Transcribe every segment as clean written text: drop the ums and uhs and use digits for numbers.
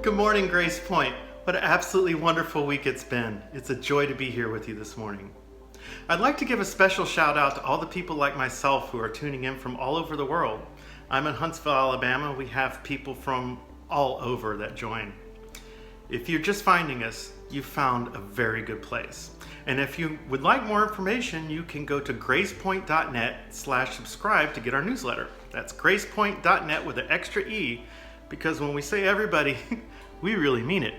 Good morning, Grace Point. What an absolutely wonderful week it's been. It's a joy to be here with you this morning. I'd like to give a special shout out to all the people like myself who are tuning in from all over the world. I'm in Huntsville, Alabama. We have people from all over that join. If you're just finding us, you've found a very good place. And if you would like more information, you can go to gracepoint.net/subscribe to get our newsletter. That's gracepoint.net with an extra E, because when we say everybody, we really mean it.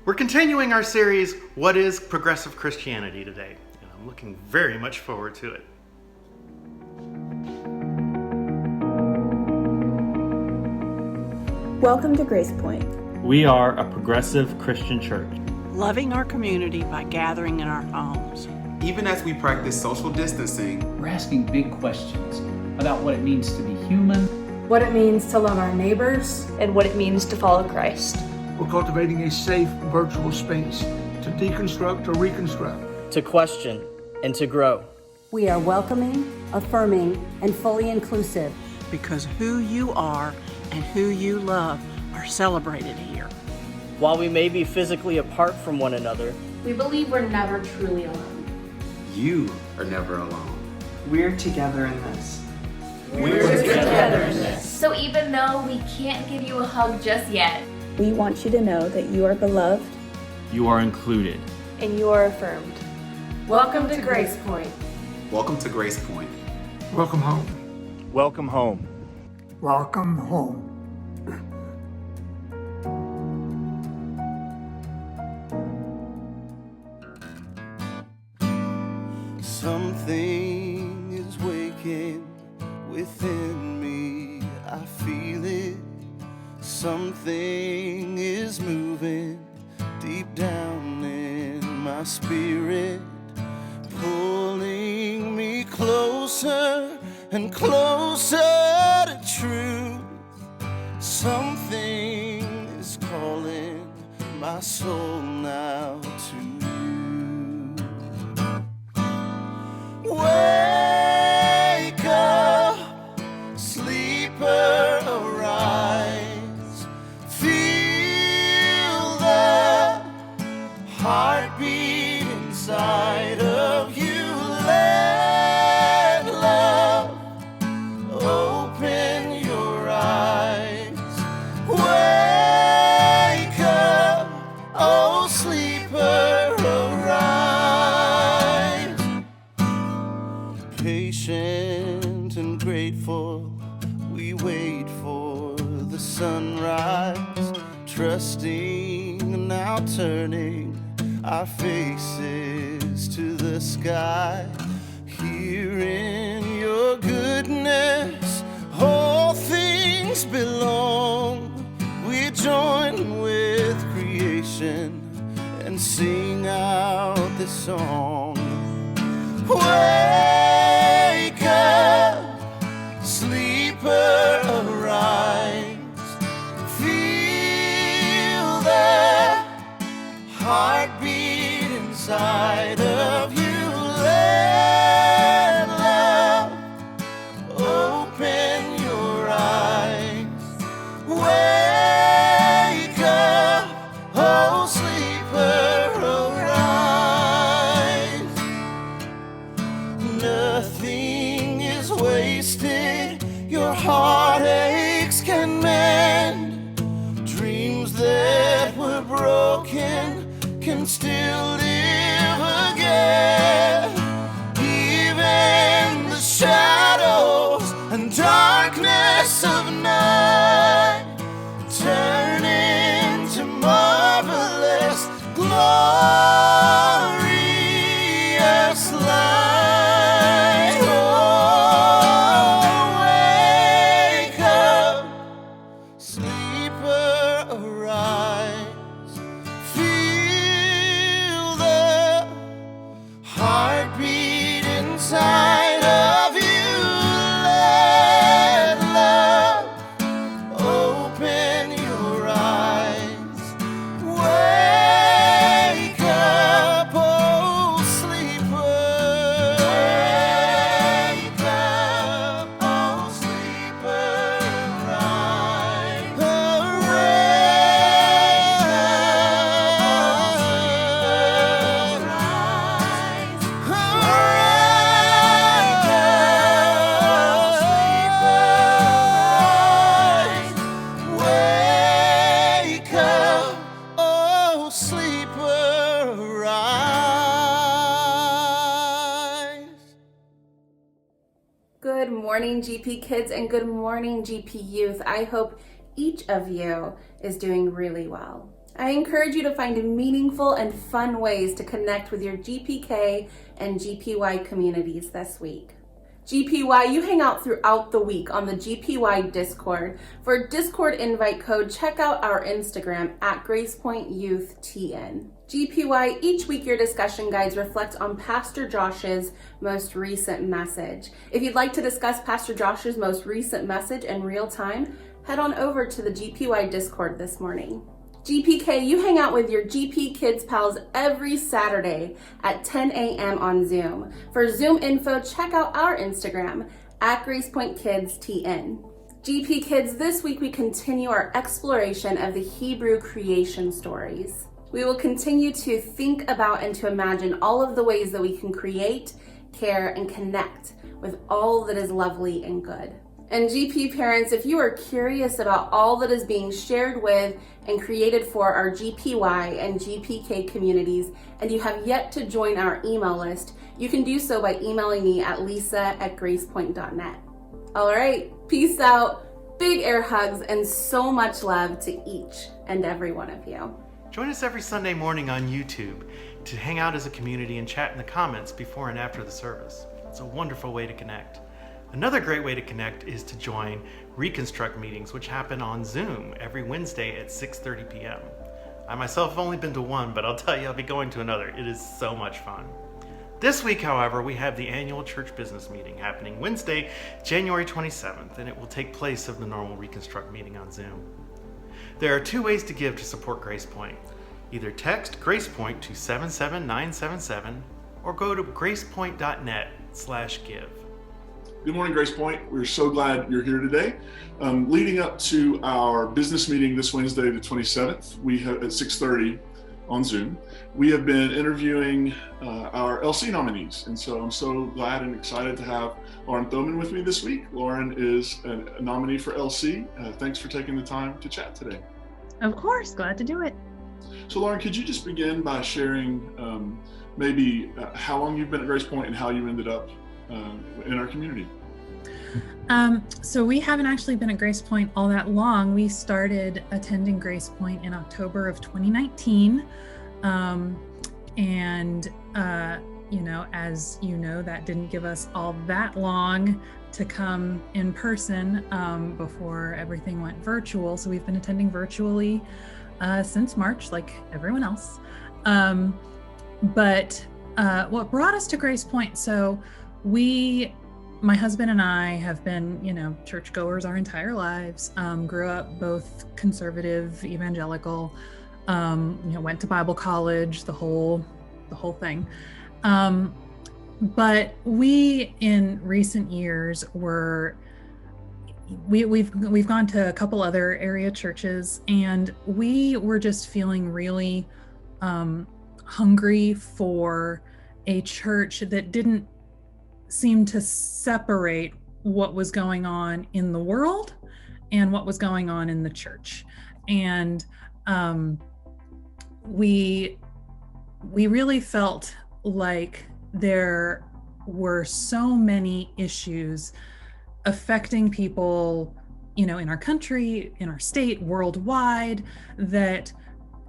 We're continuing our series, What is Progressive Christianity, today? And I'm looking very much forward to it. Welcome to Grace Point. We are a progressive Christian church, loving our community by gathering in our homes. Even as we practice social distancing, we're asking big questions about what it means to be human, what it means to love our neighbors, and what it means to follow Christ. We're cultivating a safe virtual space to deconstruct or reconstruct, to question and to grow. We are welcoming, affirming, and fully inclusive. Because who you are and who you love are celebrated here. While we may be physically apart from one another, we believe we're never truly alone. You are never alone. We're together in this. We're together in this. So even though we can't give you a hug just yet, we want you to know that you are beloved, you are included, and you are affirmed. Welcome to Grace Point. Welcome to Grace Point. Welcome home. Welcome home. Welcome home. Something is waking within me, I feel it. Something is moving deep down in my spirit, pulling me closer and closer to truth. Something is calling my soul now to you. Wake up, sleeper, arise. Feel the heartbeat inside of you. Let love open your eyes. Wake up, oh sleeper, arise. Patient and grateful, we wait for the sunrise, trusting, now turning our faces to the sky. Here in your goodness, all things belong. We join with creation and sing out this song. Wake up, sleeper, arise. Feel the heartbeat inside of you. Let love open your eyes. Wake up, oh sleeper, arise. Nothing is wasted, your heartaches can mend. Dreams that were broken can still live again. Even the shadows and darkness of night turn into marvelous, glorious light. Oh, wake up, sleeper, arise. Feel the heartbeat inside of you. Let love open your eyes. Wake up, oh sleeper. Wake up, oh sleeper, arise. Wake up, oh sleeper, arise. Good morning, GP kids, and good morning, GP youth. I hope each of you is doing really well. I encourage you to find meaningful and fun ways to connect with your GPK and GPY communities this week. GPY, you hang out throughout the week on the GPY Discord. For Discord invite code, check out our Instagram at GracePointYouthTN. GPY, each week your discussion guides reflect on Pastor Josh's most recent message. If you'd like to discuss Pastor Josh's most recent message in real time, head on over to the GPY Discord this morning. GPK, you hang out with your GP Kids pals every Saturday at 10 a.m. on Zoom. For Zoom info, check out our Instagram at GracePointKidsTN. GP Kids, this week we continue our exploration of the Hebrew creation stories. We will continue to think about and to imagine all of the ways that we can create, care, and connect with all that is lovely and good. And GP parents, if you are curious about all that is being shared with and created for our GPY and GPK communities, and you have yet to join our email list, you can do so by emailing me at lisa@gracepoint.net. All right, peace out, big air hugs, and so much love to each and every one of you. Join us every Sunday morning on YouTube to hang out as a community and chat in the comments before and after the service. It's a wonderful way to connect. Another great way to connect is to join Reconstruct meetings, which happen on Zoom every Wednesday at 6:30 p.m. I myself have only been to one, but I'll tell you, I'll be going to another. It is so much fun. This week, however, we have the annual church business meeting happening Wednesday, January 27th, and it will take place of the normal Reconstruct meeting on Zoom. There are 2 ways to give to support Grace Point. Either text Grace Point to 77977 or go to gracepoint.net/give. Good morning, Grace Point. We're so glad you're here today. Leading up to our business meeting this Wednesday, the 27th, we have at 6:30 on Zoom, we have been interviewing our LC nominees. And so I'm so glad and excited to have Lauren Thoman with me this week. Lauren is a nominee for LC. Thanks for taking the time to chat today. Of course, glad to do it. So Lauren, could you just begin by sharing maybe how long you've been at Grace Point and how you ended up in our community? So we haven't actually been at Grace Point all that long. We started attending Grace Point in October of 2019. As you know, that didn't give us all that long to come in person before everything went virtual. So we've been attending virtually since March, like everyone else. But what brought us to Grace Point, so my husband and I have been, churchgoers our entire lives, grew up both conservative, evangelical, went to Bible college, the whole thing. But we, in recent years, we've gone to a couple other area churches, and we were just feeling really hungry for a church that didn't seem to separate what was going on in the world and what was going on in the church. And we really felt like there were so many issues affecting people, in our country, in our state, worldwide, that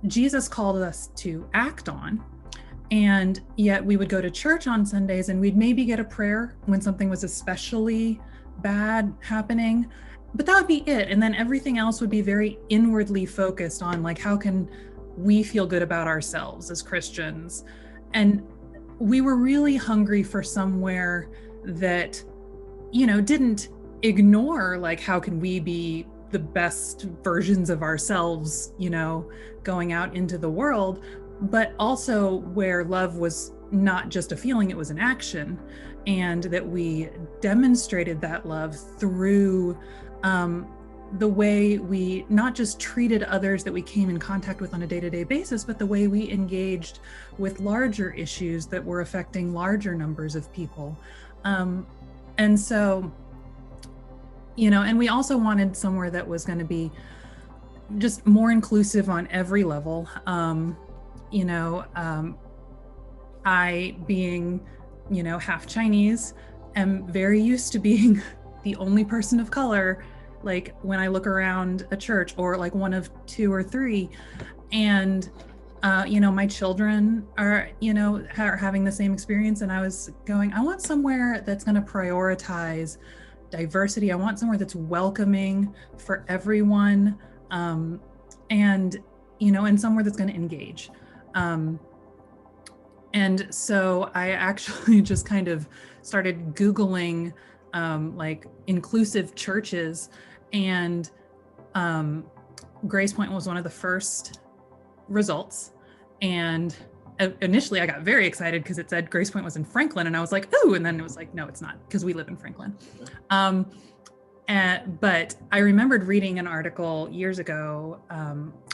Jesus called us to act on. And yet we would go to church on Sundays and we'd maybe get a prayer when something was especially bad happening, but that would be it. And then everything else would be very inwardly focused on, like, how can we feel good about ourselves as Christians? And we were really hungry for somewhere that, didn't ignore, like, how can we be the best versions of ourselves, going out into the world, but also where love was not just a feeling, it was an action, and that we demonstrated that love through the way we not just treated others that we came in contact with on a day-to-day basis, but the way we engaged with larger issues that were affecting larger numbers of people. And so, and we also wanted somewhere that was going to be just more inclusive on every level. I, being, half Chinese, am very used to being the only person of color, like when I look around a church, or like one of 2 or 3. And, my children are, are having the same experience. And I was going, I want somewhere that's going to prioritize diversity. I want somewhere that's welcoming for everyone. And somewhere that's going to engage. And so I actually just kind of started Googling like inclusive churches, and Grace Point was one of the first results. And initially I got very excited because it said Grace Point was in Franklin, and I was like, ooh, and then it was like, no, it's not, because we live in Franklin. But I remembered reading an article years ago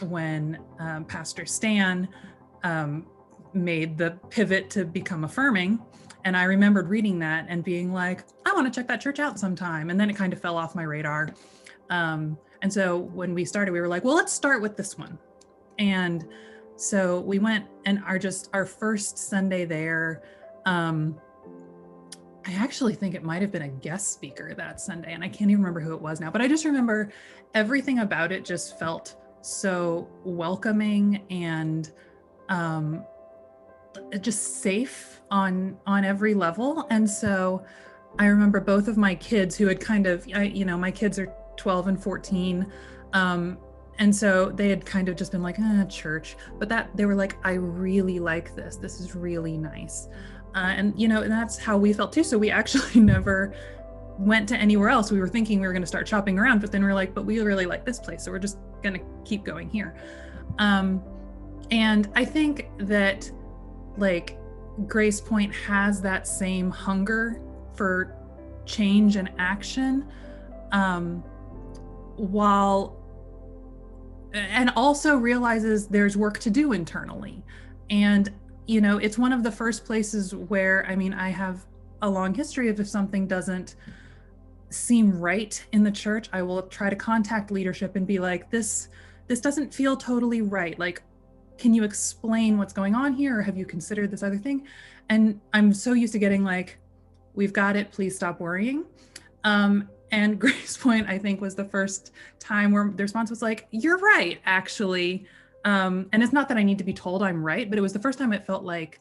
when Pastor Stan made the pivot to become affirming. And I remembered reading that and being like, I want to check that church out sometime. And then it kind of fell off my radar. And so when we started, we were like, well, let's start with this one. And so we went, and our first Sunday there, I actually think it might have been a guest speaker that Sunday, and I can't even remember who it was now, but I just remember everything about it just felt so welcoming and just safe on every level. And so I remember both of my kids who had kind of, my kids are 12 and 14. And so they had kind of just been like, church, but they were like, I really like this. This is really nice. And that's how we felt too. So we actually never went to anywhere else. We were thinking we were going to start shopping around, but then we were like, but we really like this place. So we're just going to keep going here. And I think that like Grace Point has that same hunger for change and action, and also realizes there's work to do internally. And, it's one of the first places where, I have a long history of if something doesn't seem right in the church, I will try to contact leadership and be like, this doesn't feel totally right. Like, can you explain what's going on here? Or have you considered this other thing? And I'm so used to getting like, we've got it, please stop worrying. And Grace Point, I think, was the first time where the response was like, you're right, actually. And it's not that I need to be told I'm right, but it was the first time it felt like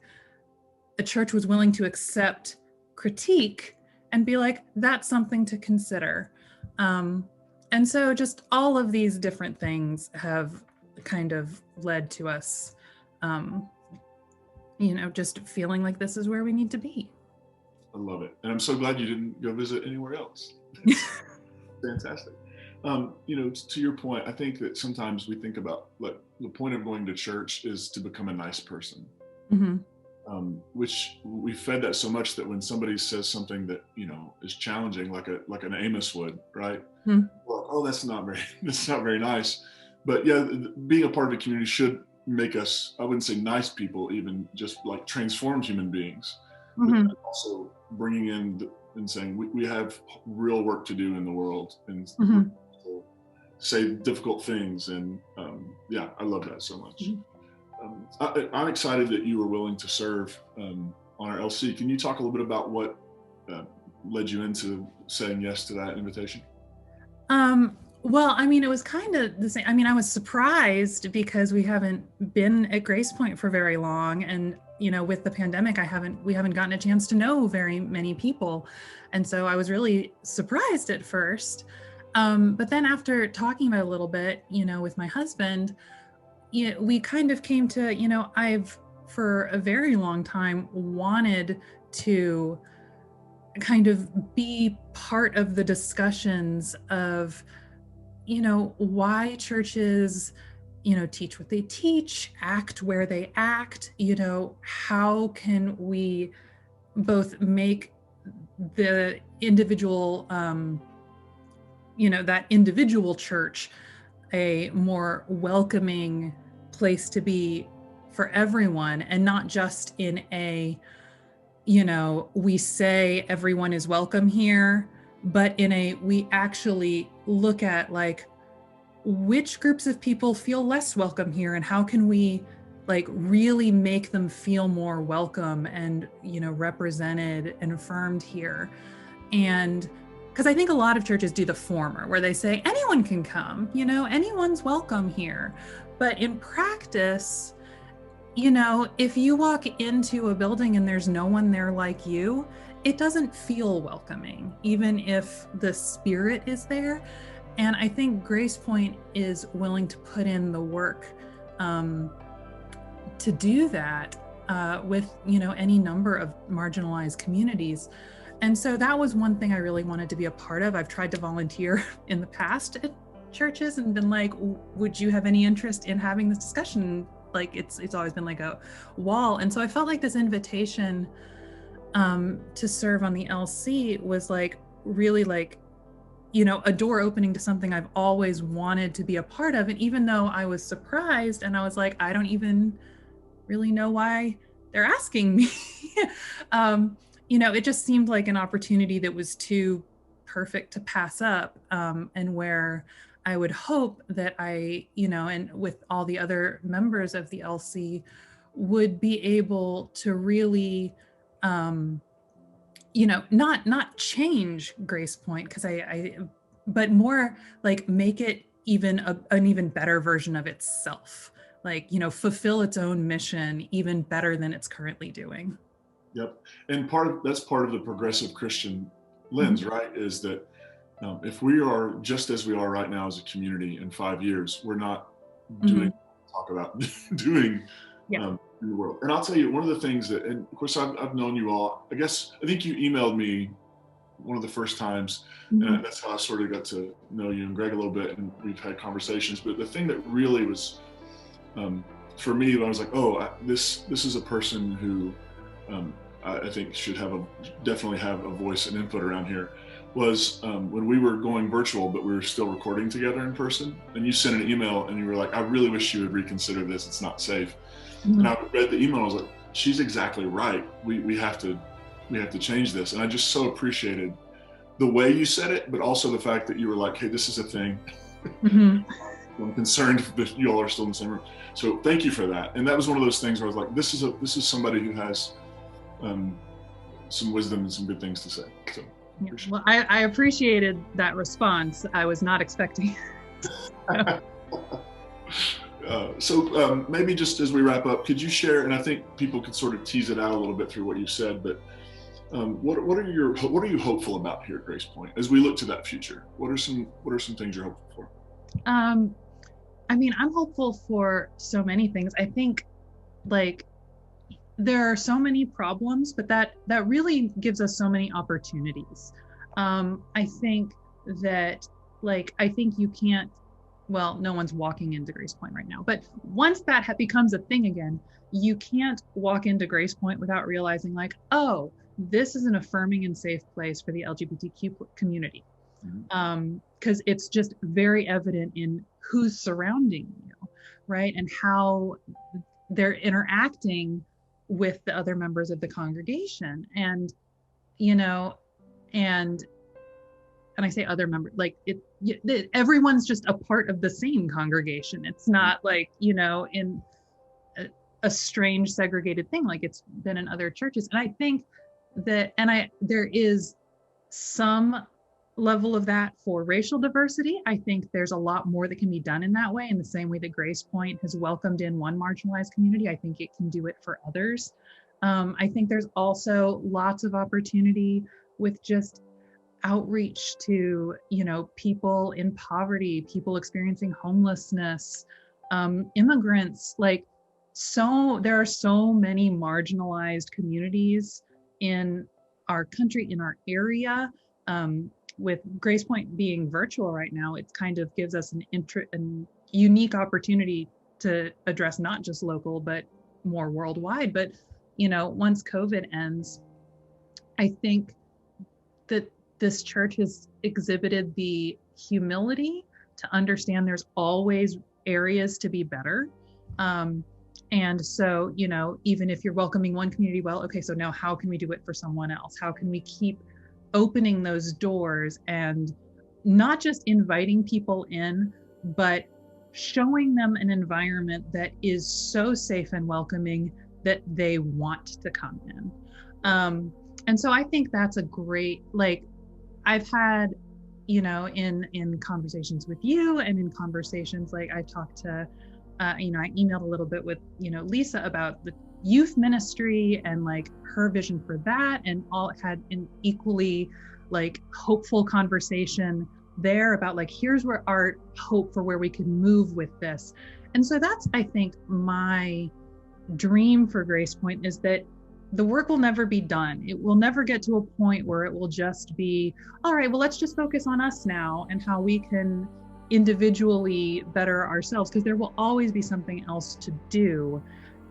a church was willing to accept critique and be like, that's something to consider. And so just all of these different things have kind of led to us, just feeling like this is where we need to be. I love it. And I'm so glad you didn't go visit anywhere else. Fantastic. To your point, I think that sometimes we think about like the point of going to church is to become a nice person, which we fed that so much that when somebody says something that, is challenging, like an Amos would, right? Well, that's not very nice. But yeah, being a part of the community should make us, I wouldn't say nice people, even just like transformed human beings. But also bringing in and saying we have real work to do in the world and say difficult things. And I love that so much. I'm excited that you were willing to serve on our LC. Can you talk a little bit about what led you into saying yes to that invitation? Well, it was kind of the same. I was surprised because we haven't been at Grace Point for very long. And, with the pandemic, we haven't gotten a chance to know very many people. And so I was really surprised at first. But then after talking about it a little bit, with my husband, we kind of came to, I've for a very long time wanted to kind of be part of the discussions of, why churches, teach what they teach, act where they act, how can we both make the individual, that individual church a more welcoming place to be for everyone, and not just in a, we say everyone is welcome here, but in a, we actually look at like, which groups of people feel less welcome here, and how can we like really make them feel more welcome and, represented and affirmed here. And because I think a lot of churches do the former, where they say anyone can come, anyone's welcome here. But in practice, if you walk into a building and there's no one there like you, it doesn't feel welcoming, even if the spirit is there. And I think Grace Point is willing to put in the work to do that with, any number of marginalized communities. And so that was one thing I really wanted to be a part of. I've tried to volunteer in the past at churches and been like, would you have any interest in having this discussion? Like it's always been like a wall. And so I felt like this invitation to serve on the LC was like really like, a door opening to something I've always wanted to be a part of. And even though I was surprised and I was like, I don't even really know why they're asking me. It just seemed like an opportunity that was too perfect to pass up, and where I would hope that I, and with all the other members of the LC, would be able to really, not change Grace Point, because but more like make it even an even better version of itself, fulfill its own mission even better than it's currently doing. Yep. And that's part of the progressive Christian lens, right? Is that if we are just as we are right now as a community in 5 years, we're not doing talk about doing in the world. And I'll tell you, one of the things that, and of course I've known you all, I think you emailed me one of the first times, and that's how I sort of got to know you and Greg a little bit, and we've had conversations. But the thing that really was, for me, I was like, this is a person who I think should definitely have a voice and input around here, was when we were going virtual, but we were still recording together in person, and you sent an email and you were like, I really wish you would reconsider this, it's not safe. And I read the email, I was like, she's exactly right. We have to change this. And I just so appreciated the way you said it, but also the fact that you were like, hey, this is a thing. I'm concerned that you all are still in the same room. So thank you for that. And that was one of those things where I was like, this is somebody who has some wisdom and some good things to say. So well, I appreciated that response. I was not expecting. So maybe just as we wrap up, could you share, and I think people could sort of tease it out a little bit through what you said, but what are you hopeful about here at Grace Point as we look to that future? What are some things you're hopeful for? I'm hopeful for so many things. I think there are so many problems, but that really gives us so many opportunities. I think that you can't, well, no one's walking into Grace Point right now, but once that becomes a thing again, you can't walk into Grace Point without realizing this is an affirming and safe place for the LGBTQ community. Because it's just very evident in who's surrounding you, right? And how they're interacting with the other members of the congregation. And I say other members, everyone's just a part of the same congregation. It's not in a strange segregated thing like it's been in other churches. And I think that, there is some level of that for racial diversity. I think there's a lot more that can be done in that way, in the same way that Grace Point has welcomed in one marginalized community. I think it can do it for others. I think there's also lots of opportunity with just outreach to, people in poverty, people experiencing homelessness, immigrants. There are so many marginalized communities in our country, in our area. With Grace Point being virtual right now, it kind of gives us an unique opportunity to address not just local, but more worldwide. But, once COVID ends, I think that this church has exhibited the humility to understand there's always areas to be better. And so, even if you're welcoming one community, so now how can we do it for someone else? How can we keep opening those doors and not just inviting people in, but showing them an environment that is so safe and welcoming that they want to come in. And so I think that's a great, I've had, in conversations with you and in conversations, I talked to, I emailed a little bit with, Lisa about the youth ministry and her vision for that, and all had an equally hopeful conversation there about here's where our hope for where we can move with this. And so that's, I think, my dream for Grace Point, is that the work will never be done. It will never get to a point where it will just be, all right, well, let's just focus on us now and how we can individually better ourselves, because there will always be something else to do.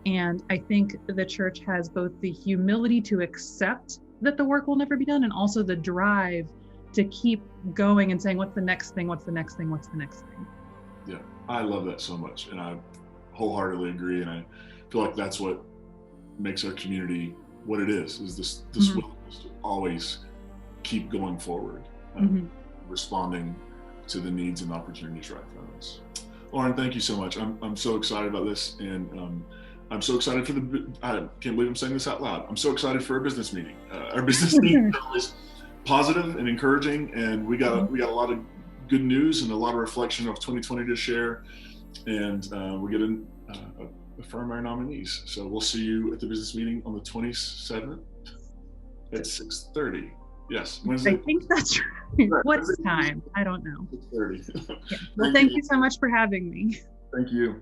And I think the church has both the humility to accept that the work will never be done, and also the drive to keep going and saying, what's the next thing? What's the next thing? What's the next thing? Yeah, I love that so much. And I wholeheartedly agree. And feel like that's what makes our community what it is this willingness to always keep going forward, responding to the needs and opportunities right in front of us. Lauren, thank you so much. I'm so excited about this, and I'm so excited for I can't believe I'm saying this out loud. I'm so excited for our business meeting. Our business meeting is positive and encouraging, and we got a lot of good news and a lot of reflection of 2020 to share, and we get to affirm our nominees. So we'll see you at the business meeting on the 27th at 6:30. Yes, Wednesday. I think that's right. What's time? I don't know. 6:30. Yeah. Well, thank you so much for having me. Thank you.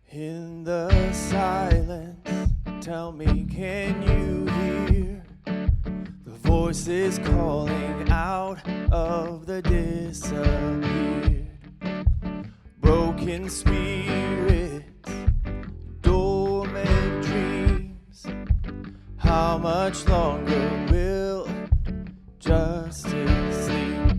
In the silence, tell me, can you hear the voices calling out of the disappeared? Broken spirits, dormant dreams. How much longer will justice sleep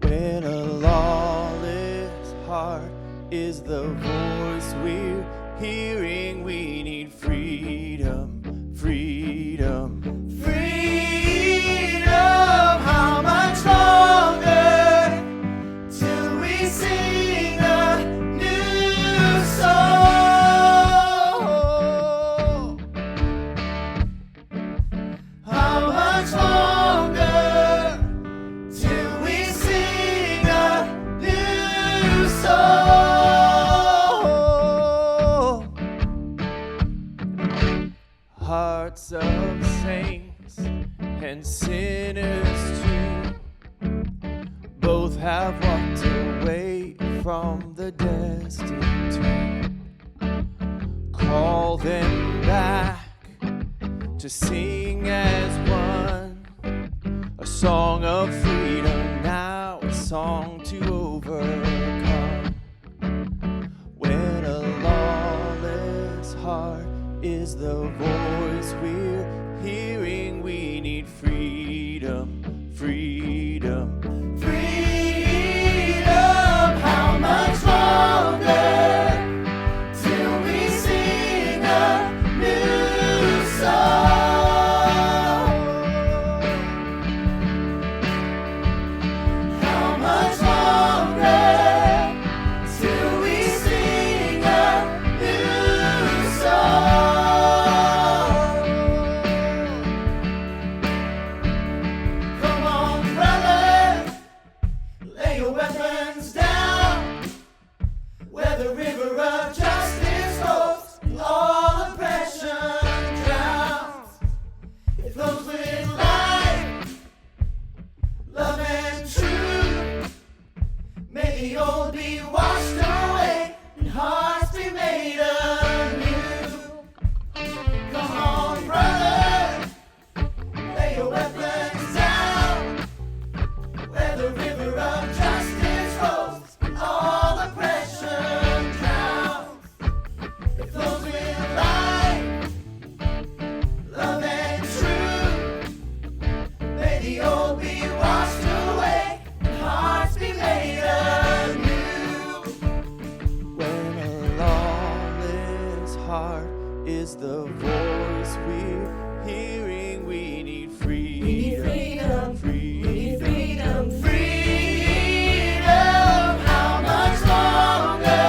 when a lawless heart is the voice we're hearing? We need freedom, freedom, freedom. How much longer till we sing a new song? How much longer till we sing a new song? Hearts of saints and sinners too, both have walked away from the destitute. Call them back to sing as one, a song of freedom now, a song to overcome. When a lawless heart is the voice we're hearing, we need freedom, freedom, freedom. How much longer till we sing a new song? How much longer till we sing a new song? Come on, brothers, lay your weapons down, where the river of justice flows, all oppression drowns. It flows with life, love and truth. May the old be washed away and hearts be made anew. Come on, brothers, lay your weapons down, where the river of justice flows, all oppression drowns. It flows with life, love and truth. May the old be washed away and hearts be made anew. When a lawless heart is the voice we're hearing, we need freedom, freedom, freedom, freedom. How much longer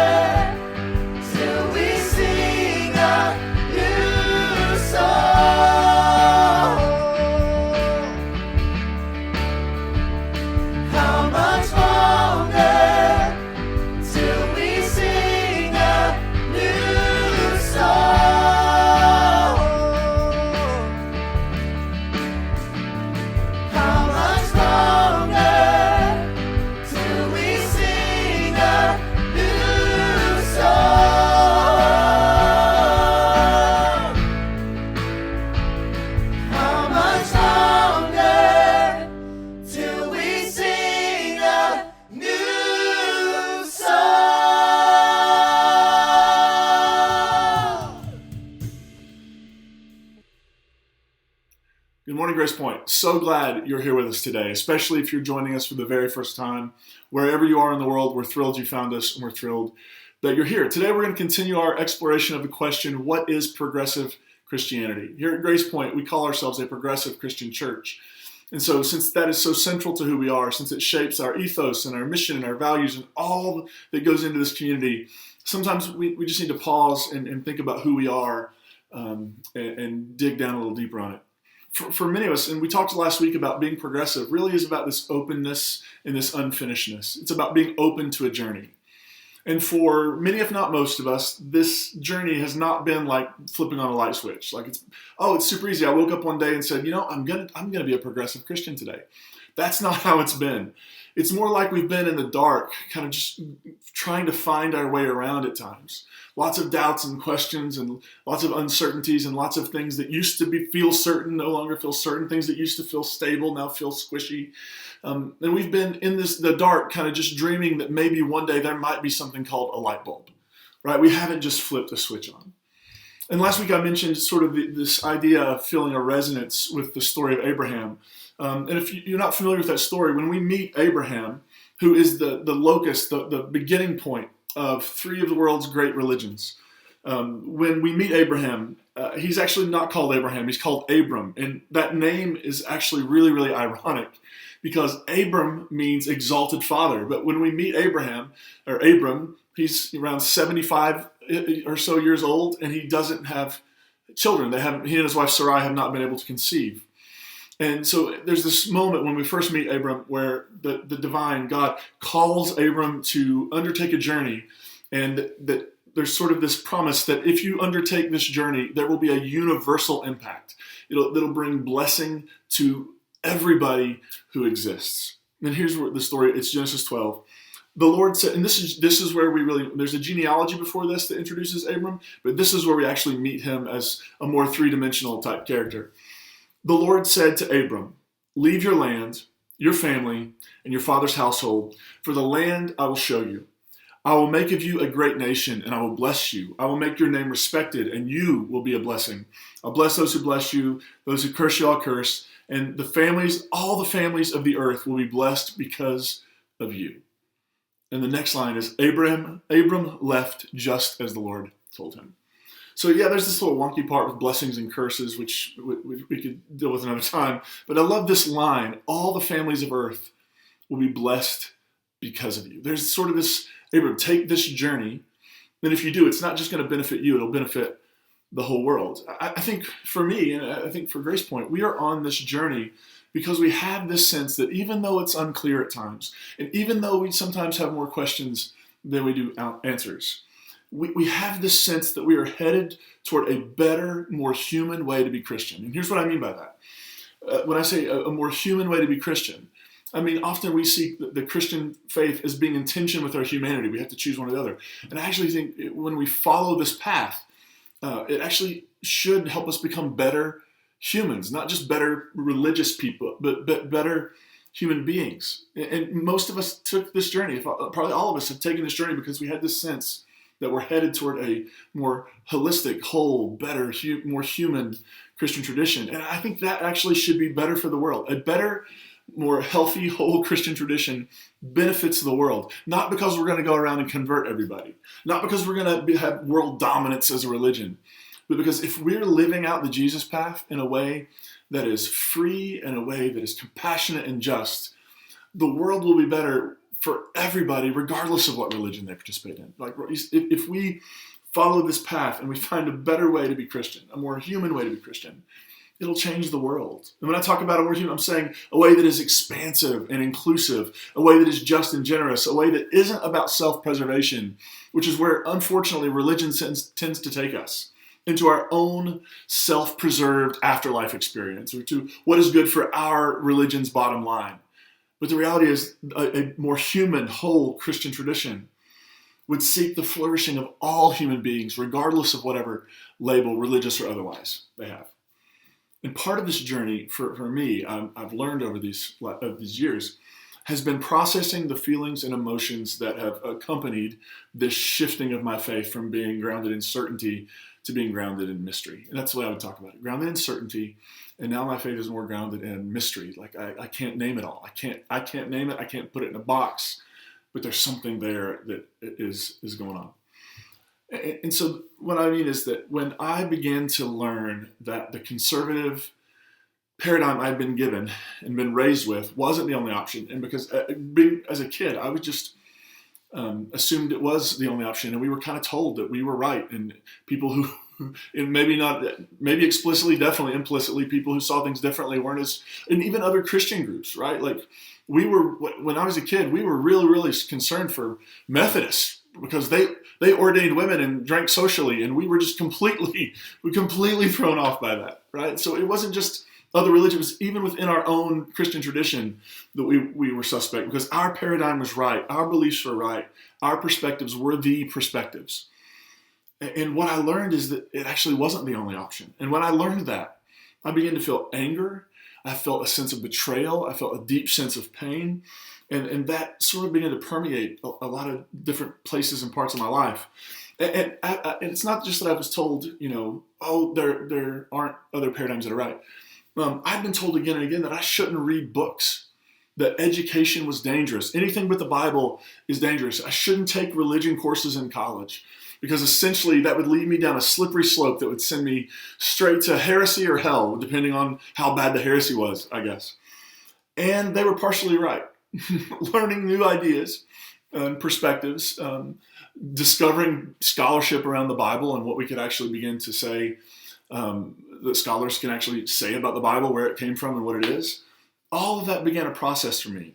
till we sing a new song? Good morning, Grace Point. So glad you're here with us today, especially if you're joining us for the very first time. Wherever you are in the world, we're thrilled you found us, and we're thrilled that you're here. Today, we're going to continue our exploration of the question, what is progressive Christianity? Here at Grace Point, we call ourselves a progressive Christian church. And so since that is so central to who we are, since it shapes our ethos and our mission and our values and all that goes into this community, sometimes we just need to pause and think about who we are and dig down a little deeper on it. For many of us, and we talked last week about being progressive, really is about this openness and this unfinishedness. It's about being open to a journey. And for many, if not most of us, this journey has not been like flipping on a light switch. Like it's super easy. I woke up one day and said, I'm gonna be a progressive Christian today. That's not how it's been. It's more like we've been in the dark, kind of just trying to find our way around at times. Lots of doubts and questions and lots of uncertainties and lots of things that used to feel certain no longer feel certain. Things that used to feel stable now feel squishy. And we've been in the dark, kind of just dreaming that maybe one day there might be something called a light bulb, right? We haven't just flipped a switch on. And last week I mentioned sort of this idea of feeling a resonance with the story of Abraham. And if you're not familiar with that story, when we meet Abraham, who is the locus, the beginning point of three of the world's great religions, when we meet Abraham, he's actually not called Abraham, he's called Abram. And that name is actually really, really ironic because Abram means exalted father. But when we meet Abram, he's around 75 or so years old, and he doesn't have children. He and his wife Sarai have not been able to conceive. And so there's this moment when we first meet Abram where the divine God calls Abram to undertake a journey, and that there's sort of this promise that if you undertake this journey, there will be a universal impact. It'll bring blessing to everybody who exists. And here's the story. It's Genesis 12. The Lord said, and this is where there's a genealogy before this that introduces Abram, but this is where we actually meet him as a more three-dimensional type character. The Lord said to Abram, leave your land, your family, and your father's household, for the land I will show you. I will make of you a great nation, and I will bless you. I will make your name respected, and you will be a blessing. I'll bless those who bless you, those who curse you I'll curse, and all the families of the earth will be blessed because of you. And the next line is, Abram left just as the Lord told him. So yeah, there's this little wonky part with blessings and curses, which we could deal with another time. But I love this line, all the families of earth will be blessed because of you. There's sort of this, Abram, take this journey. And if you do, it's not just going to benefit you, it'll benefit the whole world. I think for me, and I think for Grace Point, we are on this journey because we have this sense that even though it's unclear at times, and even though we sometimes have more questions than we do answers, we have this sense that we are headed toward a better, more human way to be Christian. And here's what I mean by that. When I say a more human way to be Christian, I mean, often we see the Christian faith as being in tension with our humanity. We have to choose one or the other. And I actually think when we follow this path, it actually should help us become better humans, not just better religious people, but better human beings. And most of us took this journey. Probably all of us have taken this journey because we had this sense that we're headed toward a more holistic, whole, better, more human Christian tradition. And I think that actually should be better for the world. A better, more healthy, whole Christian tradition benefits the world. Not because we're going to go around and convert everybody. Not because we're going to have world dominance as a religion. But because if we're living out the Jesus path in a way that is free, in a way that is compassionate and just, the world will be better for everybody, regardless of what religion they participate in. Like, if we follow this path and we find a better way to be Christian, a more human way to be Christian, it'll change the world. And when I talk about a more human, I'm saying a way that is expansive and inclusive, a way that is just and generous, a way that isn't about self-preservation, which is where, unfortunately, religion tends to take us, into our own self-preserved afterlife experience, or to what is good for our religion's bottom line. But the reality is a more human, whole Christian tradition would seek the flourishing of all human beings, regardless of whatever label, religious or otherwise, they have. And part of this journey, for me, I've learned over these years, has been processing the feelings and emotions that have accompanied this shifting of my faith from being grounded in certainty to being grounded in mystery. And that's the way I would talk about it. Grounded in certainty. And now my faith is more grounded in mystery. Like I can't name it all. I can't name it. I can't put it in a box, but there's something there that is going on. And so what I mean is that when I began to learn that the conservative paradigm I'd been given and been raised with wasn't the only option, and because as a kid, I would just assumed it was the only option, and we were kind of told that we were right, and people who and maybe explicitly, definitely implicitly, people who saw things differently weren't as, and even other Christian groups, right? Like when I was a kid, we were really, really concerned for Methodists because they ordained women and drank socially, and we were just completely thrown off by that, right? So it wasn't just other religions, even within our own Christian tradition, that we were suspect because our paradigm was right, our beliefs were right, our perspectives were the perspectives. And what I learned is that it actually wasn't the only option. And when I learned that, I began to feel anger. I felt a sense of betrayal. I felt a deep sense of pain. And that sort of began to permeate a lot of different places and parts of my life. And it's not just that I was told, there aren't other paradigms that are right. I've been told again and again that I shouldn't read books, that education was dangerous. Anything but the Bible is dangerous. I shouldn't take religion courses in college because essentially that would lead me down a slippery slope that would send me straight to heresy or hell, depending on how bad the heresy was, I guess. And they were partially right. Learning new ideas and perspectives, discovering scholarship around the Bible and what we could actually begin to say that scholars can actually say about the Bible, where it came from and what it is. All of that began a process for me.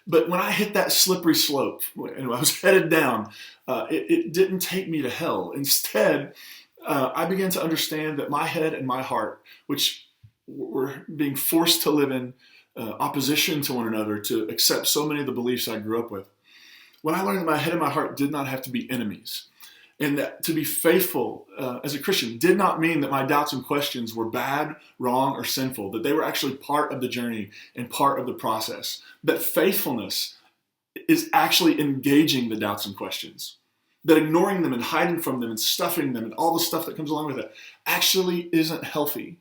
But when I hit that slippery slope and I was headed down, it didn't take me to hell. Instead, I began to understand that my head and my heart, which were being forced to live in opposition to one another, to accept so many of the beliefs I grew up with, when I learned that my head and my heart did not have to be enemies, and that to be faithful as a Christian did not mean that my doubts and questions were bad, wrong, or sinful, that they were actually part of the journey and part of the process. That faithfulness is actually engaging the doubts and questions. That ignoring them and hiding from them and stuffing them and all the stuff that comes along with it actually isn't healthy.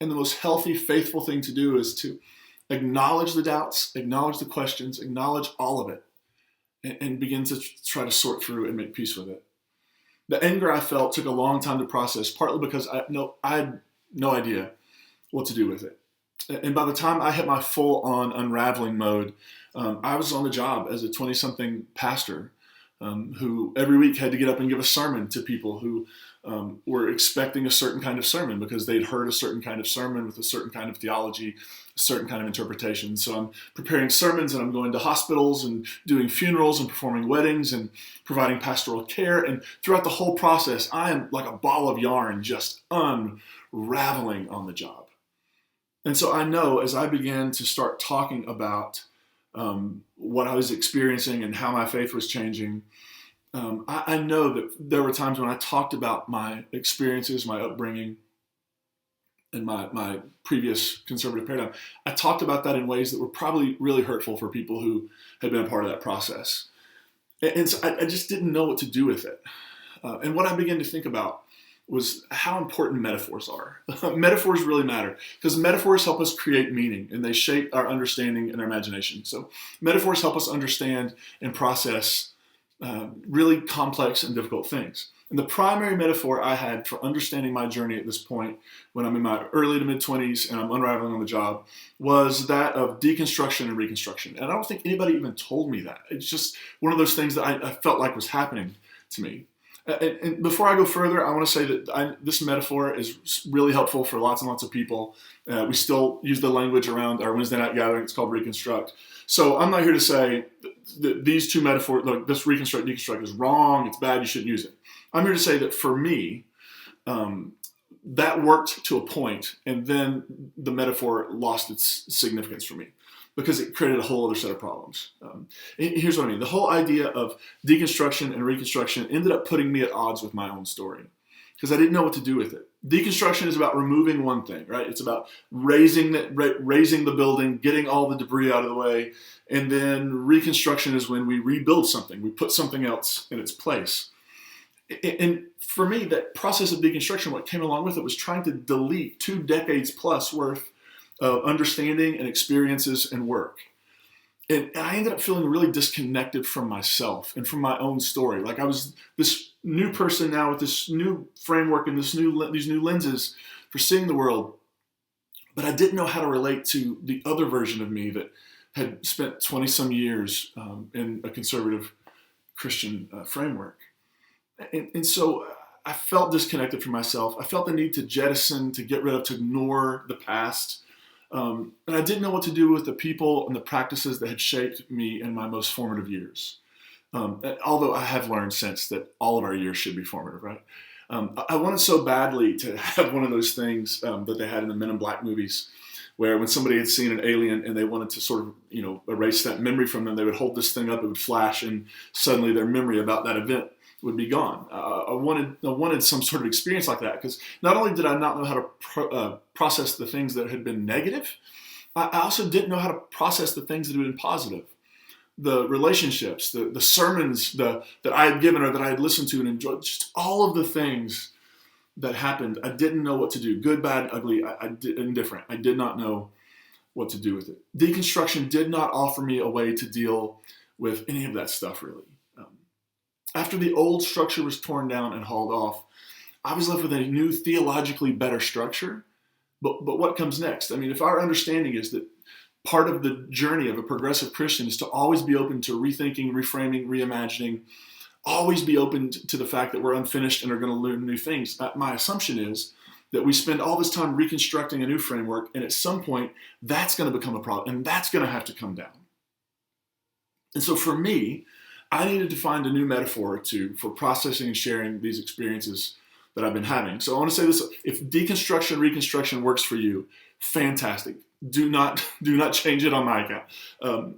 And the most healthy, faithful thing to do is to acknowledge the doubts, acknowledge the questions, acknowledge all of it, and begin to try to sort through and make peace with it. The anger I felt took a long time to process, partly because I had no idea what to do with it. And by the time I hit my full-on unraveling mode, I was on the job as a 20-something pastor who every week had to get up and give a sermon to people who were expecting a certain kind of sermon because they'd heard a certain kind of sermon with a certain kind of theology, a certain kind of interpretation. So I'm preparing sermons and I'm going to hospitals and doing funerals and performing weddings and providing pastoral care. And throughout the whole process, I am like a ball of yarn just unraveling on the job. And so I know as I began to start talking about what I was experiencing and how my faith was changing, I know that there were times when I talked about my experiences, my upbringing, and my previous conservative paradigm. I talked about that in ways that were probably really hurtful for people who had been a part of that process. And so I just didn't know what to do with it. And what I began to think about was how important metaphors are. Metaphors really matter because metaphors help us create meaning and they shape our understanding and our imagination. So metaphors help us understand and process really complex and difficult things. And the primary metaphor I had for understanding my journey at this point, when I'm in my early to mid-20s and I'm unraveling on the job, was that of deconstruction and reconstruction. And I don't think anybody even told me that. It's just one of those things that I felt like was happening to me. And before I go further, I want to say that this metaphor is really helpful for lots and lots of people. We still use the language around our Wednesday night gathering. It's called reconstruct. So I'm not here to say that these two metaphors, like this reconstruct, deconstruct is wrong, it's bad, you shouldn't use it. I'm here to say that for me, that worked to a point, and then the metaphor lost its significance for me because it created a whole other set of problems. Here's what I mean. The whole idea of deconstruction and reconstruction ended up putting me at odds with my own story because I didn't know what to do with it. Deconstruction is about removing one thing, right? It's about raising the building, getting all the debris out of the way, and then reconstruction is when we rebuild something. We put something else in its place. And for me, that process of deconstruction, what came along with it was trying to delete 2 decades plus worth of understanding and experiences and work. And I ended up feeling really disconnected from myself and from my own story. Like I was this new person now with this new framework and these new lenses for seeing the world. But I didn't know how to relate to the other version of me that had spent 20 some years in a conservative Christian framework. And so I felt disconnected from myself. I felt the need to jettison, to get rid of, to ignore the past. And I didn't know what to do with the people and the practices that had shaped me in my most formative years. Although I have learned since that all of our years should be formative, right? I wanted so badly to have one of those things that they had in the Men in Black movies, where when somebody had seen an alien and they wanted to sort of, erase that memory from them, they would hold this thing up, it would flash, and suddenly their memory about that event would be gone. I wanted some sort of experience like that, because not only did I not know how to process the things that had been negative, I also didn't know how to process the things that had been positive. The relationships, the sermons that I had given or that I had listened to and enjoyed, just all of the things that happened, I didn't know what to do. Good, bad, ugly, indifferent. I did not know what to do with it. Deconstruction did not offer me a way to deal with any of that stuff, really. After the old structure was torn down and hauled off, I was left with a new theologically better structure. But what comes next? I mean, if our understanding is that part of the journey of a progressive Christian is to always be open to rethinking, reframing, reimagining, always be open to the fact that we're unfinished and are going to learn new things. My assumption is that we spend all this time reconstructing a new framework, and at some point, that's going to become a problem, and that's going to have to come down. And so for me, I needed to find a new metaphor for processing and sharing these experiences that I've been having. So I want to say this: if deconstruction, reconstruction works for you, fantastic. Do not change it on my account.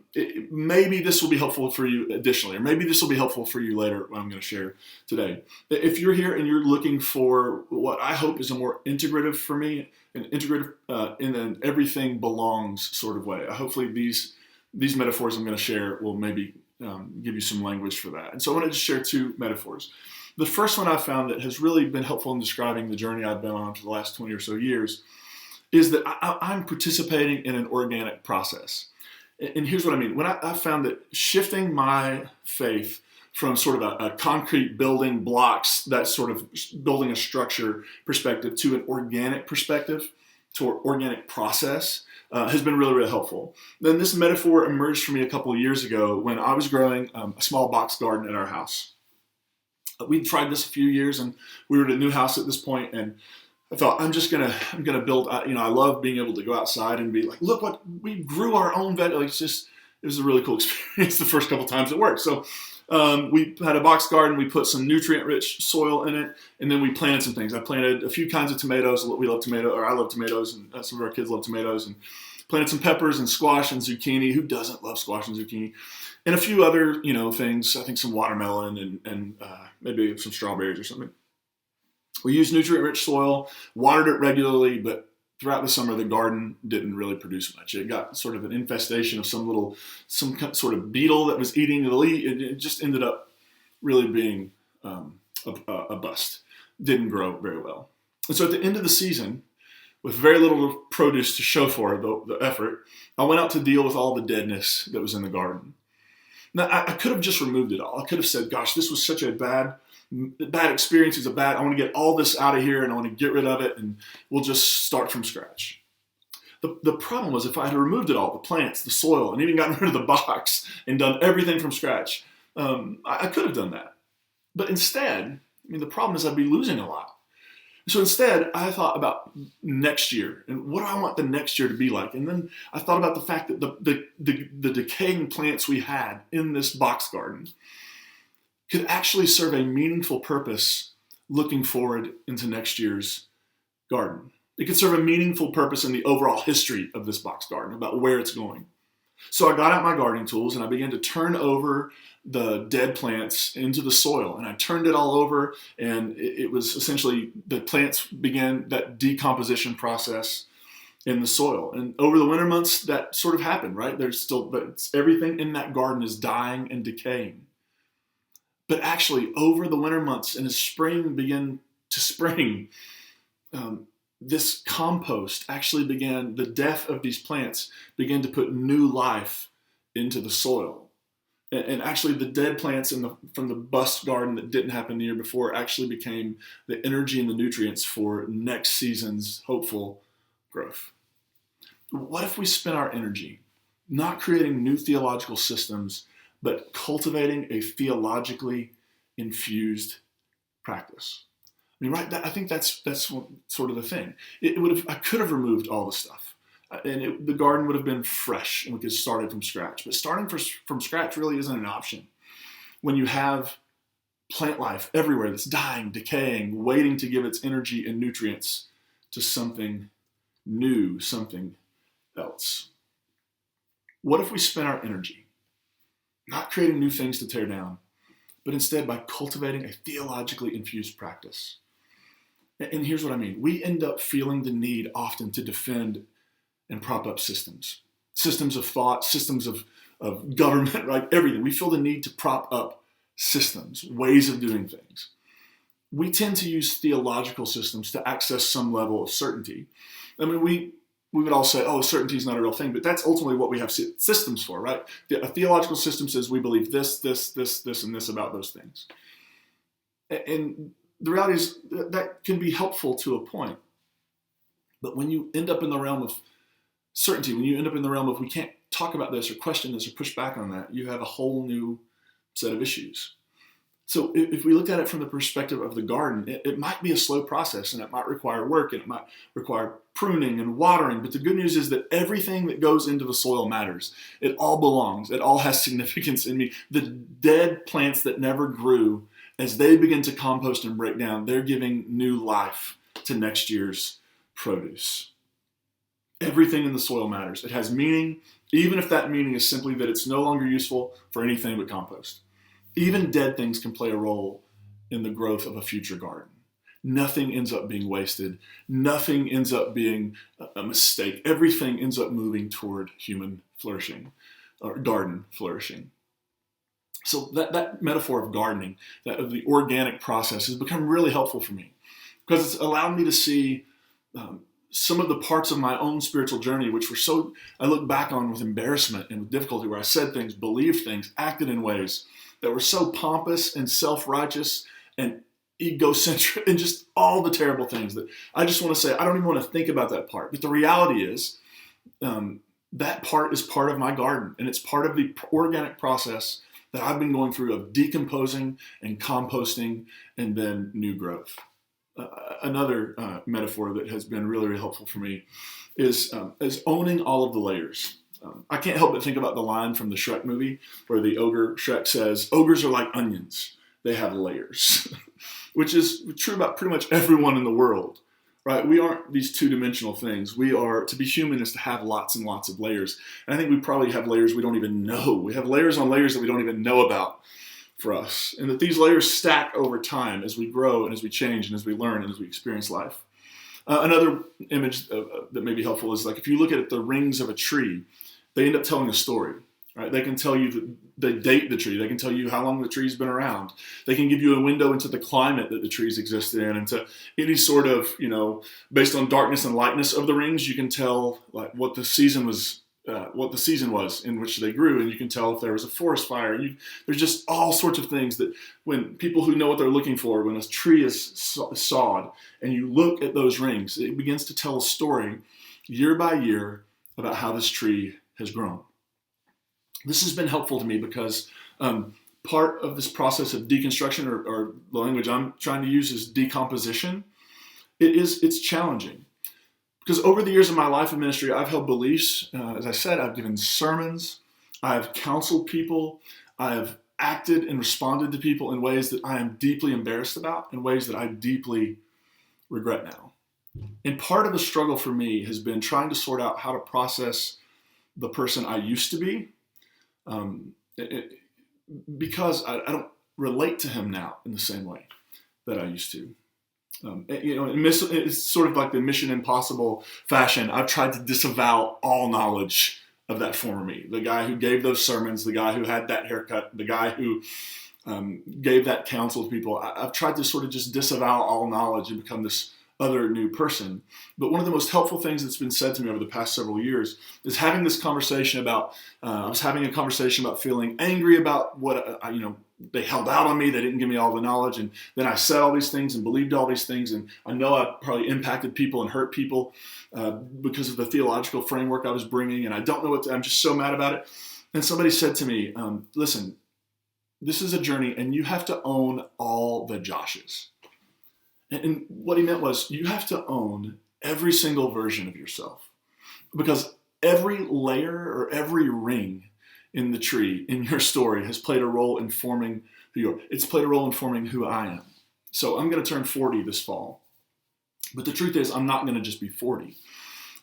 Maybe this will be helpful for you additionally, or maybe this will be helpful for you later, what I'm going to share today. If you're here and you're looking for what I hope is a more integrative for me, an integrative in an everything belongs sort of way, hopefully these metaphors I'm going to share will maybe give you some language for that. And so I wanted to share 2 metaphors. The first one I found that has really been helpful in describing the journey I've been on for the last 20 or so years is that I'm participating in an organic process. And here's what I mean. When I found that shifting my faith from sort of a concrete building blocks, that sort of building a structure perspective, to an organic perspective, to an organic process, has been really, really helpful. Then this metaphor emerged for me a couple of years ago when I was growing a small box garden at our house. We'd tried this a few years, and we were at a new house at this point, and I thought, I'm gonna build. I love being able to go outside and be like, look what we grew our own veg. Like, it was a really cool experience the first couple times it worked. So we had a box garden. We put some nutrient-rich soil in it, and then we planted some things. I planted a few kinds of tomatoes. We love tomatoes, or I love tomatoes, and some of our kids love tomatoes. And planted some peppers and squash and zucchini. Who doesn't love squash and zucchini? And a few other things. I think some watermelon and maybe some strawberries or something. We used nutrient-rich soil, watered it regularly, but throughout the summer, the garden didn't really produce much. It got sort of an infestation of some sort of beetle that was eating the leaf. It just ended up really being a bust. Didn't grow very well. And so at the end of the season, with very little produce to show for the effort, I went out to deal with all the deadness that was in the garden. Now, I could have just removed it all. I could have said, gosh, this was such a bad experience. I want to get all this out of here, and I want to get rid of it, and we'll just start from scratch. The problem was, if I had removed it all, the plants, the soil, and even gotten rid of the box and done everything from scratch, I could have done that. But instead, the problem is I'd be losing a lot. So instead, I thought about next year, and what do I want the next year to be like? And then I thought about the fact that the decaying plants we had in this box garden could actually serve a meaningful purpose looking forward into next year's garden. It could serve a meaningful purpose in the overall history of this box garden, about where it's going. So I got out my gardening tools and I began to turn over the dead plants into the soil. And I turned it all over, and it was essentially the plants began that decomposition process in the soil. And over the winter months, that sort of happened, right? Everything in that garden is dying and decaying. But actually, over the winter months and as spring began to spring, this compost actually began, the death of these plants began to put new life into the soil. And actually the dead plants from the bust garden that didn't happen the year before actually became the energy and the nutrients for next season's hopeful growth. What if we spent our energy not creating new theological systems, but cultivating a theologically infused practice? I mean, right? I think that's sort of the thing. I could have removed all the stuff, and the garden would have been fresh, and we could have started from scratch. But starting from scratch really isn't an option when you have plant life everywhere that's dying, decaying, waiting to give its energy and nutrients to something new, something else. What if we spent our energy not creating new things to tear down, but instead by cultivating a theologically infused practice? And here's what I mean. We end up feeling the need often to defend and prop up systems of thought, systems of government, right? Everything. We feel the need to prop up systems, ways of doing things. We tend to use theological systems to access some level of certainty. I mean, we would all say, oh, certainty is not a real thing, but that's ultimately what we have systems for, right? A theological system says we believe this, and this about those things. And the reality is that can be helpful to a point. But when you end up in the realm of certainty, when you end up in the realm of we can't talk about this or question this or push back on that, you have a whole new set of issues. So if we look at it from the perspective of the garden, it might be a slow process, and it might require work, and it might require pruning and watering. But the good news is that everything that goes into the soil matters. It all belongs. It all has significance in me. The dead plants that never grew, as they begin to compost and break down, they're giving new life to next year's produce. Everything in the soil matters. It has meaning, even if that meaning is simply that it's no longer useful for anything but compost. Even dead things can play a role in the growth of a future garden. Nothing ends up being wasted. Nothing ends up being a mistake. Everything ends up moving toward human flourishing, or garden flourishing. So that metaphor of gardening, that of the organic process, has become really helpful for me because it's allowed me to see some of the parts of my own spiritual journey, which were I look back on with embarrassment and with difficulty, where I said things, believed things, acted in ways that were so pompous and self-righteous and egocentric and just all the terrible things that I just want to say, I don't even want to think about that part. But the reality is that part is part of my garden, and it's part of the organic process that I've been going through of decomposing and composting and then new growth. Another metaphor that has been really, really helpful for me is owning all of the layers. I can't help but think about the line from the Shrek movie where the ogre Shrek says, ogres are like onions. They have layers, which is true about pretty much everyone in the world, right? We aren't these two-dimensional things. To be human is to have lots and lots of layers. And I think we probably have layers we don't even know. We have layers on layers that we don't even know about for us. And that these layers stack over time as we grow and as we change and as we learn and as we experience life. Another image that may be helpful is like if you look at the rings of a tree, they end up telling a story, right? They can tell you, they date the tree. They can tell you how long the tree's been around. They can give you a window into the climate that the trees existed in, and to any sort of, based on darkness and lightness of the rings, you can tell like what the season was in which they grew, and you can tell if there was a forest fire. There's just all sorts of things that when people who know what they're looking for, when a tree is sawed, and you look at those rings, it begins to tell a story year by year about how this tree has grown. This has been helpful to me because part of this process of deconstruction, or the language I'm trying to use is decomposition, it's challenging. Because over the years of my life in ministry, I've held beliefs. As I said, I've given sermons, I've counseled people, I've acted and responded to people in ways that I am deeply embarrassed about, in ways that I deeply regret now. And part of the struggle for me has been trying to sort out how to process the person I used to be, because I don't relate to him now in the same way that I used to. It's sort of like the Mission Impossible fashion. I've tried to disavow all knowledge of that former me. The guy who gave those sermons, the guy who had that haircut, the guy who gave that counsel to people. I've tried to sort of just disavow all knowledge and become this other new person. But one of the most helpful things that's been said to me over the past several years is having this conversation about, I was having a conversation about feeling angry about what, they held out on me. They didn't give me all the knowledge. And then I said all these things and believed all these things. And I know I probably impacted people and hurt people because of the theological framework I was bringing. And I don't know I'm just so mad about it. And somebody said to me, listen, this is a journey and you have to own all the Joshes. And what he meant was you have to own every single version of yourself, because every layer or every ring in the tree in your story has played a role in forming who you are. It's played a role in forming who I am. So I'm going to turn 40 this fall. But the truth is, I'm not going to just be 40.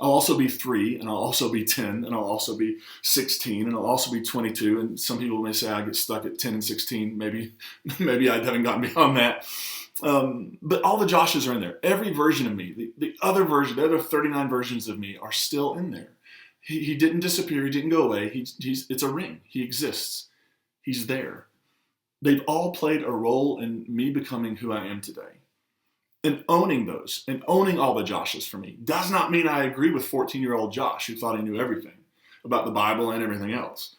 I'll also be 3, and I'll also be 10, and I'll also be 16, and I'll also be 22. And some people may say I get stuck at 10 and 16. Maybe I haven't gotten beyond that. But all the Joshes are in there. Every version of me, the other 39 versions of me are still in there. He didn't disappear. He didn't go away. It's a ring. He exists. He's there. They've all played a role in me becoming who I am today. And owning those and owning all the Joshes for me does not mean I agree with 14-year-old Josh who thought he knew everything about the Bible and everything else.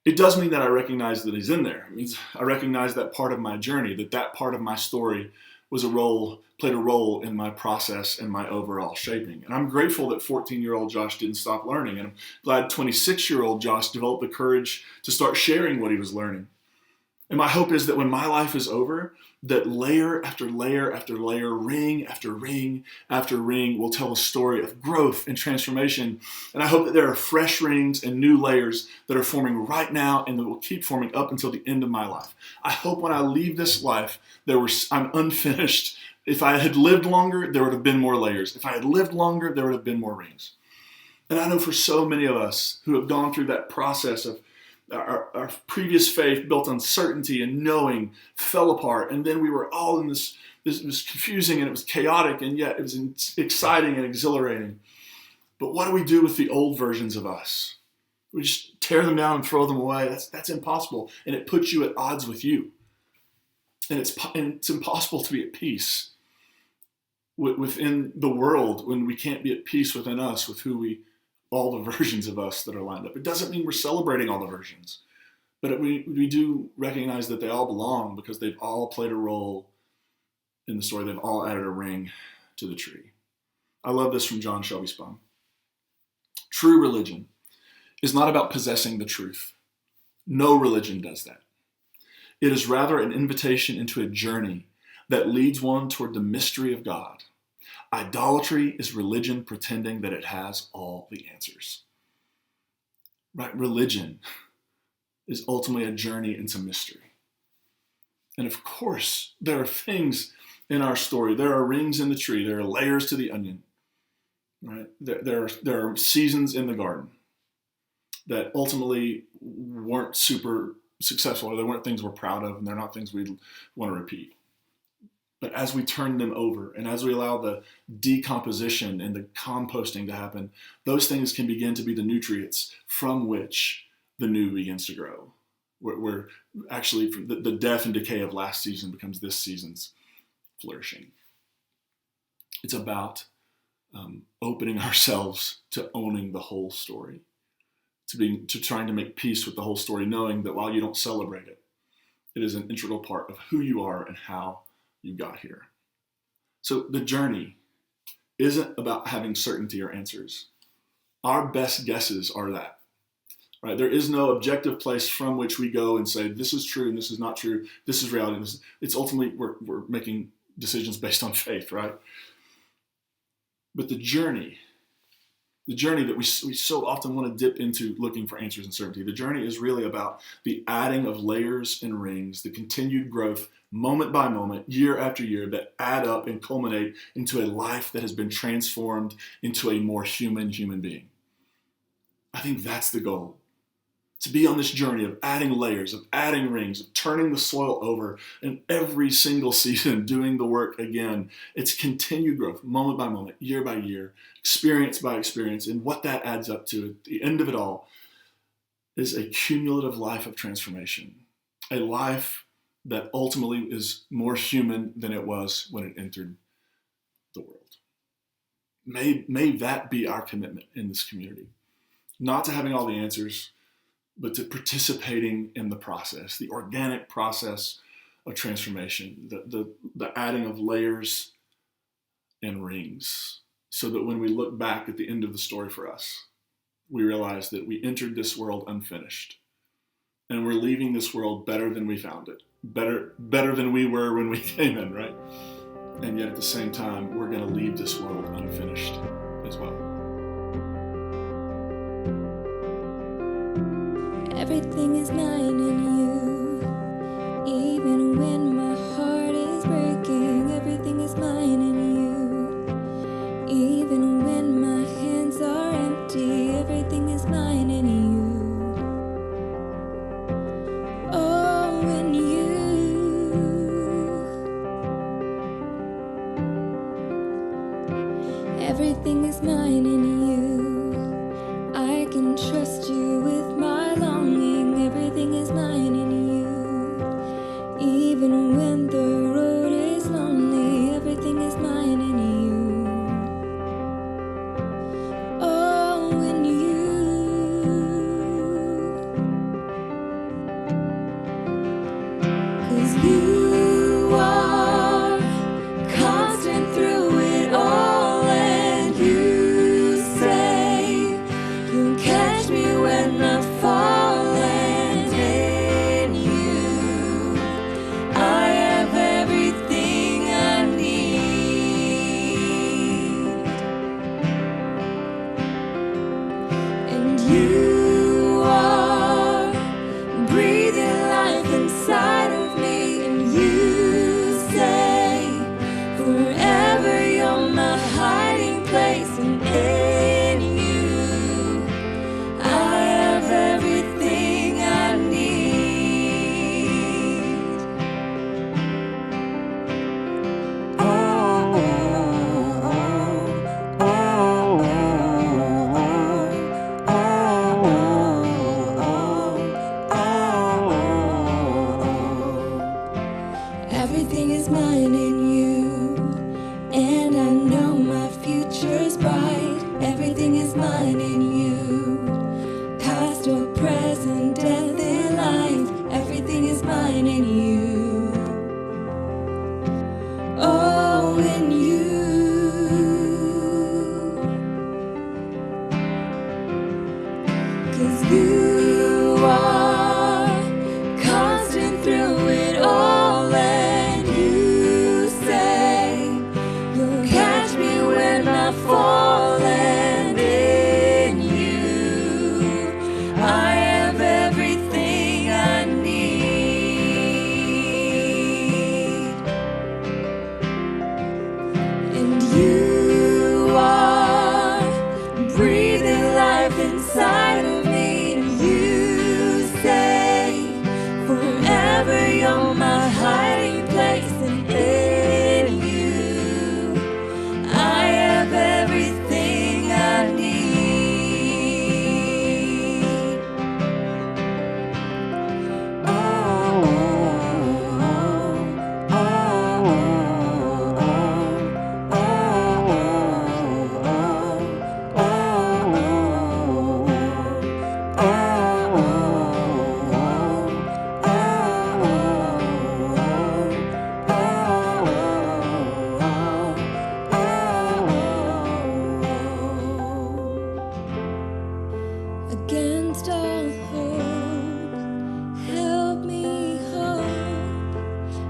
It does mean that I recognize that he's in there. It means I recognize that part of my journey, that part of my story played a role in my process and my overall shaping. And I'm grateful that 14-year-old Josh didn't stop learning. And I'm glad 26-year-old Josh developed the courage to start sharing what he was learning. And my hope is that when my life is over, that layer after layer after layer, ring after ring after ring will tell a story of growth and transformation. And I hope that there are fresh rings and new layers that are forming right now and that will keep forming up until the end of my life. I hope when I leave this life, I'm unfinished. If I had lived longer, there would have been more layers. If I had lived longer, there would have been more rings. And I know for so many of us who have gone through that process of our previous faith built on certainty and knowing fell apart. And then we were all in this was confusing and it was chaotic, and yet it was exciting and exhilarating. But what do we do with the old versions of us? We just tear them down and throw them away. That's impossible. And it puts you at odds with you. And it's impossible to be at peace within the world when we can't be at peace within us with all the versions of us that are lined up. It doesn't mean we're celebrating all the versions, but we do recognize that they all belong because they've all played a role in the story. They've all added a ring to the tree. I love this from John Shelby Spong. True religion is not about possessing the truth. No religion does that. It is rather an invitation into a journey that leads one toward the mystery of God. Idolatry is religion pretending that it has all the answers. Right? Religion is ultimately a journey into mystery. And of course, there are things in our story. There are rings in the tree. There are layers to the onion. Right? There are seasons in the garden that ultimately weren't super successful, or they weren't things we're proud of, and they're not things we want to repeat. But as we turn them over and as we allow the decomposition and the composting to happen, those things can begin to be the nutrients from which the new begins to grow. Where actually the death and decay of last season becomes this season's flourishing. It's about opening ourselves to owning the whole story, to trying to make peace with the whole story, knowing that while you don't celebrate it, it is an integral part of who you are and how you got here. So the journey isn't about having certainty or answers. Our best guesses are that, right? There is no objective place from which we go and say, this is true and this is not true. This is reality. It's ultimately, we're making decisions based on faith, right? But the journey that we so often want to dip into looking for answers and certainty, the journey is really about the adding of layers and rings, the continued growth moment by moment, year after year, that add up and culminate into a life that has been transformed into a more human being. I think that's the goal. To be on this journey of adding layers, of adding rings, of turning the soil over, and every single season doing the work again. It's continued growth, moment by moment, year by year, experience by experience. And what that adds up to at the end of it all is a cumulative life of transformation. A life that ultimately is more human than it was when it entered the world. May that be our commitment in this community. Not to having all the answers, but to participating in the process, the organic process of transformation, the adding of layers and rings, so that when we look back at the end of the story for us, we realize that we entered this world unfinished, and we're leaving this world better than we found it, better than we were when we came in, right? And yet at the same time, we're going to leave this world unfinished as well. Everything is mine in you, even when my heart is breaking. Everything is mine in you, even when my hands are empty. Everything is mine in you. Oh, in you. Everything is mine in you. I can trust you with my longing. Everything is mine in you. Even when the road is lonely, everything is mine in you. Oh, in you. 'Cause you are constant through it all, and you say you'll catch me when I fall, and in you I have everything I need. And you are breathing life inside of me, and you say forever you're my hiding place, and in you I have everything I need. Oh, everything is mine in you, and I know my future's bright. Everything is mine in you, past or present, death and life. Everything is mine in you. Oh, in you. 'Cause you are constant through it all, and you say you'll catch me when I fall, and in you I have everything I need. And you are breathing life inside of me, and you say forever you're my hiding place, and in you I have everything I need. Oh, against all hope, help me hope.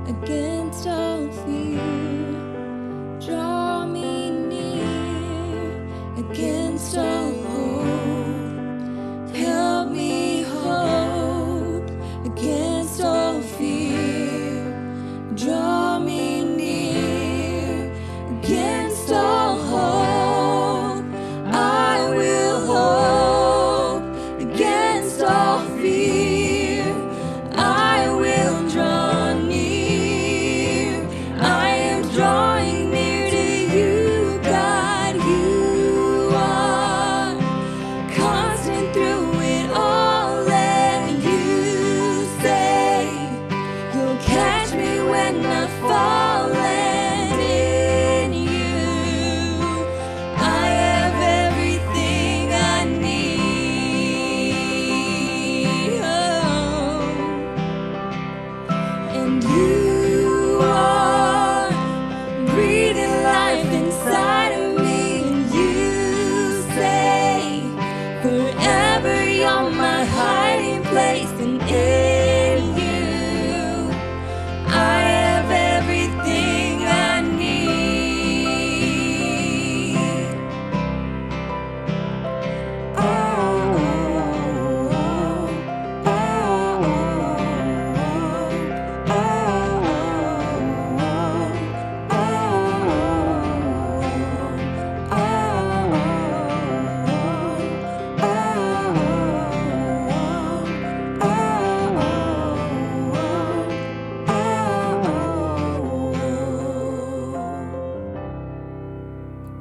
Against all fear, draw me near. Against all hope, help me hope. Against all fear, draw me near. Against all hope, I will hope. Against all placing in you. I have everything I need.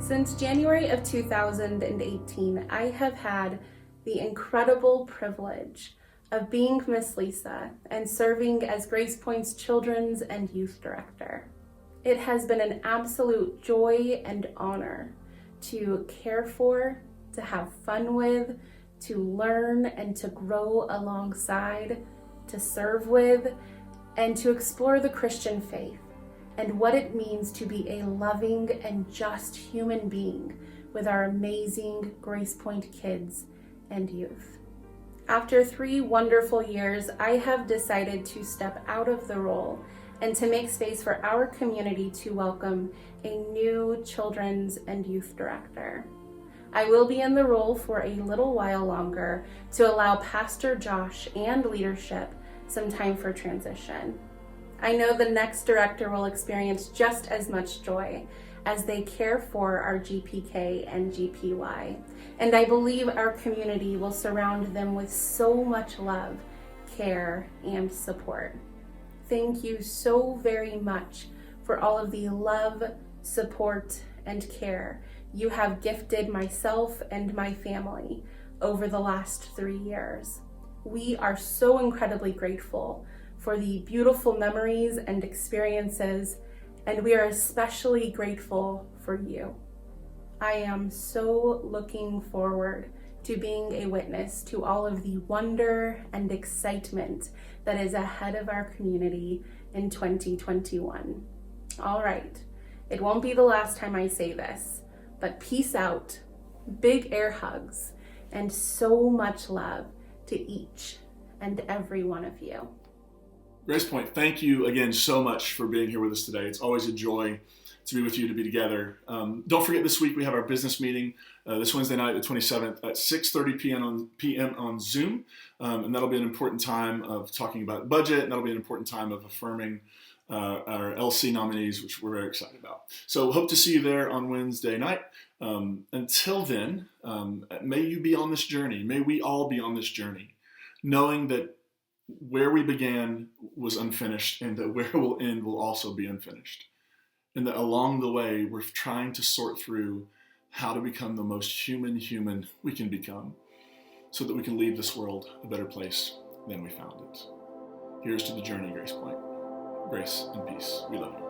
Since January of 2018, I have had the incredible privilege of being Miss Lisa and serving as Grace Point's Children's and Youth Director. It has been an absolute joy and honor to care for, to have fun with, to learn and to grow alongside, to serve with, and to explore the Christian faith and what it means to be a loving and just human being with our amazing Grace Point kids and youth. After 3 wonderful years, I have decided to step out of the role and to make space for our community to welcome a new children's and youth director. I will be in the role for a little while longer to allow Pastor Josh and leadership some time for transition. I know the next director will experience just as much joy as they care for our GPK and GPY, and I believe our community will surround them with so much love, care, and support. Thank you so very much for all of the love, support, and care you have gifted myself and my family over the last 3 years. We are so incredibly grateful for the beautiful memories and experiences, and we are especially grateful for you. I am so looking forward to being a witness to all of the wonder and excitement that is ahead of our community in 2021. All right, it won't be the last time I say this, but peace out, big air hugs, and so much love to each and every one of you. Grace Point, thank you again so much for being here with us today. It's always a joy to be with you, to be together. Don't forget, this week we have our business meeting this Wednesday night, the 27th at 6:30 p.m. on Zoom. And that'll be an important time of talking about budget, and that'll be an important time of affirming our LC nominees, which we're very excited about. So hope to see you there on Wednesday night. Until then, may you be on this journey. May we all be on this journey, knowing that where we began was unfinished, and that where we'll end will also be unfinished. And that along the way, we're trying to sort through how to become the most human we can become, so that we can leave this world a better place than we found it. Here's to the journey, Grace Point. Grace and peace. We love you.